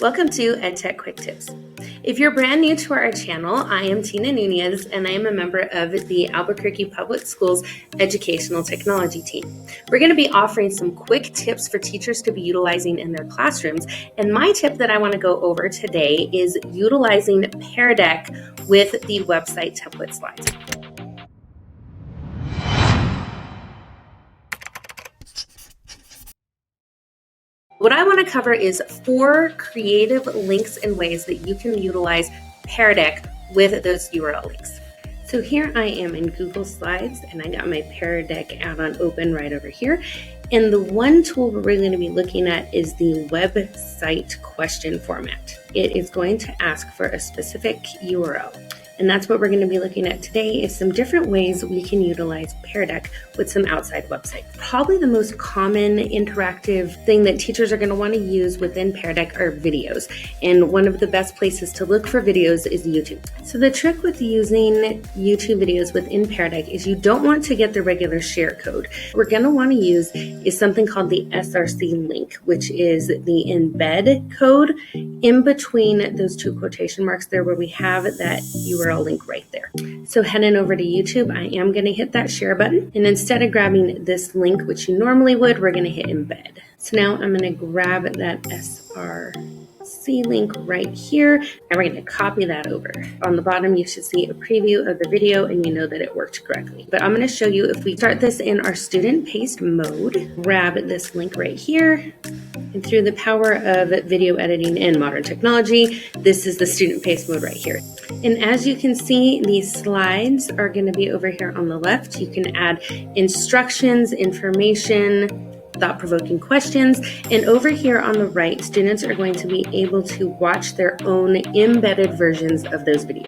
Welcome to EdTech Quick Tips. If you're brand new to our channel, I am Tina Nunez and I am a member of the Albuquerque Public Schools Educational Technology team. We're going to be offering some quick tips for teachers to be utilizing in their classrooms. And my tip that I want to go over today is utilizing Pear Deck with the website template slides. What I want to cover is 4 creative links and ways that you can utilize Pear Deck with those URL links. So here I am in Google Slides and I got my Pear Deck add-on open right over here. And the one tool we're going to be looking at is the website question format. It is going to ask for a specific URL. And that's what we're going to be looking at today is some different ways we can utilize Pear Deck with some outside websites. Probably the most common interactive thing that teachers are going to want to use within Pear Deck are videos. And one of the best places to look for videos is YouTube. So the trick with using YouTube videos within Pear Deck is you don't want to get the regular share code. What we're going to want to use is something called the SRC link, which is the embed code in between those 2 quotation marks there where we have that URL link right there. So heading over to YouTube, I am going to hit that share button. And instead of grabbing this link, which you normally would, we're going to hit embed. So now I'm going to grab that SRC link right here, and we're going to copy that over. On the bottom, you should see a preview of the video, and you know that it worked correctly. But I'm going to show you if we start this in our student paste mode, grab this link right here, and through the power of video editing and modern technology, this is the student paste mode right here. And as you can see, these slides are going to be over here on the left. You can add instructions, information, thought-provoking questions, and over here on the right, students are going to be able to watch their own embedded versions of those videos.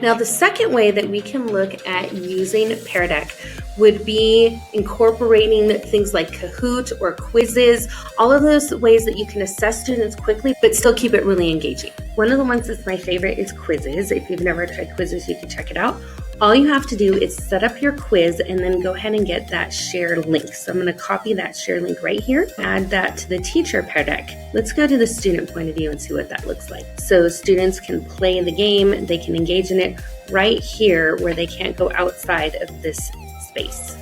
Now, the second way that we can look at using Pear Deck would be incorporating things like Kahoot or Quizziz, all of those ways that you can assess students quickly, but still keep it really engaging. One of the ones that's my favorite is Quizziz. If you've never tried Quizziz, you can check it out. All you have to do is set up your quiz and then go ahead and get that shared link. So I'm going to copy that share link right here, add that to the teacher Pear Deck. Let's go to the student point of view and see what that looks like. So students can play the game, they can engage in it right here where they can't go outside of this space.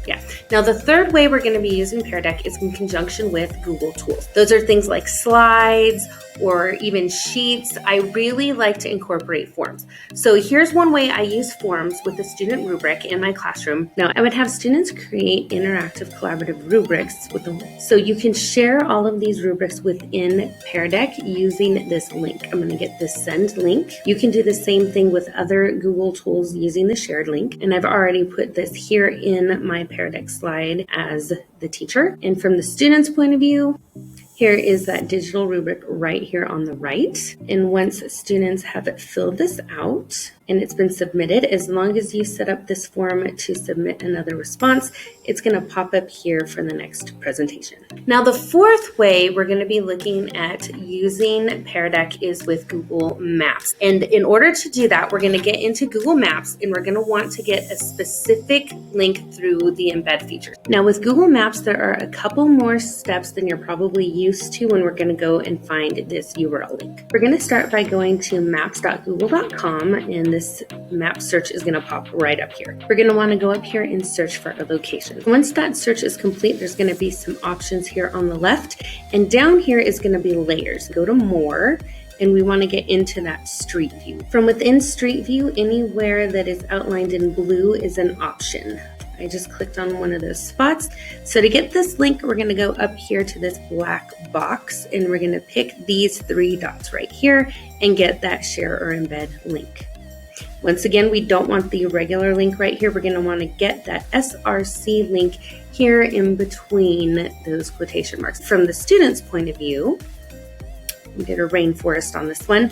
Yeah. Now, the third way we're going to be using Pear Deck is in conjunction with Google Tools. Those are things like slides or even sheets. I really like to incorporate forms. So here's one way I use forms with a student rubric in my classroom. Now, I would have students create interactive collaborative rubrics with them. So you can share all of these rubrics within Pear Deck using this link. I'm going to get this send link. You can do the same thing with other Google tools using the shared link. And I've already put this here in my Pear Deck slide as the teacher. And from the student's point of view, here is that digital rubric right here on the right. And once students have filled this out and it's been submitted, as long as you set up this form to submit another response, it's going to pop up here for the next presentation. Now, the fourth way we're going to be looking at using Pear Deck is with Google Maps. And in order to do that, we're going to get into Google Maps and we're going to want to get a specific link through the embed feature. Now, with Google Maps, there are a couple more steps than you're probably used to when we're going to go and find this URL link. We're going to start by going to maps.google.com, and this map search is going to pop right up here. We're going to want to go up here and search for a location. Once that search is complete, there's going to be some options here on the left, and down here is going to be layers. Go to more, and we want to get into that street view. From within street view, anywhere that is outlined in blue is an option. I just clicked on one of those spots. So to get this link, we're going to go up here to this black box and we're going to pick these 3 dots right here and get that share or embed link. Once again, we don't want the regular link right here. We're going to want to get that SRC link here in between those quotation marks. From the student's point of view, we did a rainforest on this one.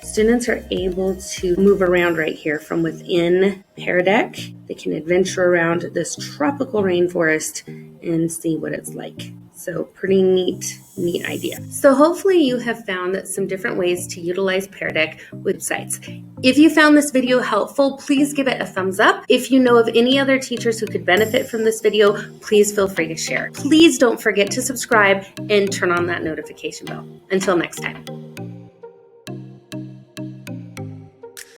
Students are able to move around right here from within Pear Deck. They can adventure around this tropical rainforest and see what it's like. So pretty neat idea. So hopefully you have found some different ways to utilize Pear Deck with sites. If you found this video helpful, please give it a thumbs up. If you know of any other teachers who could benefit from this video, please feel free to share. Please don't forget to subscribe and turn on that notification bell. Until next time.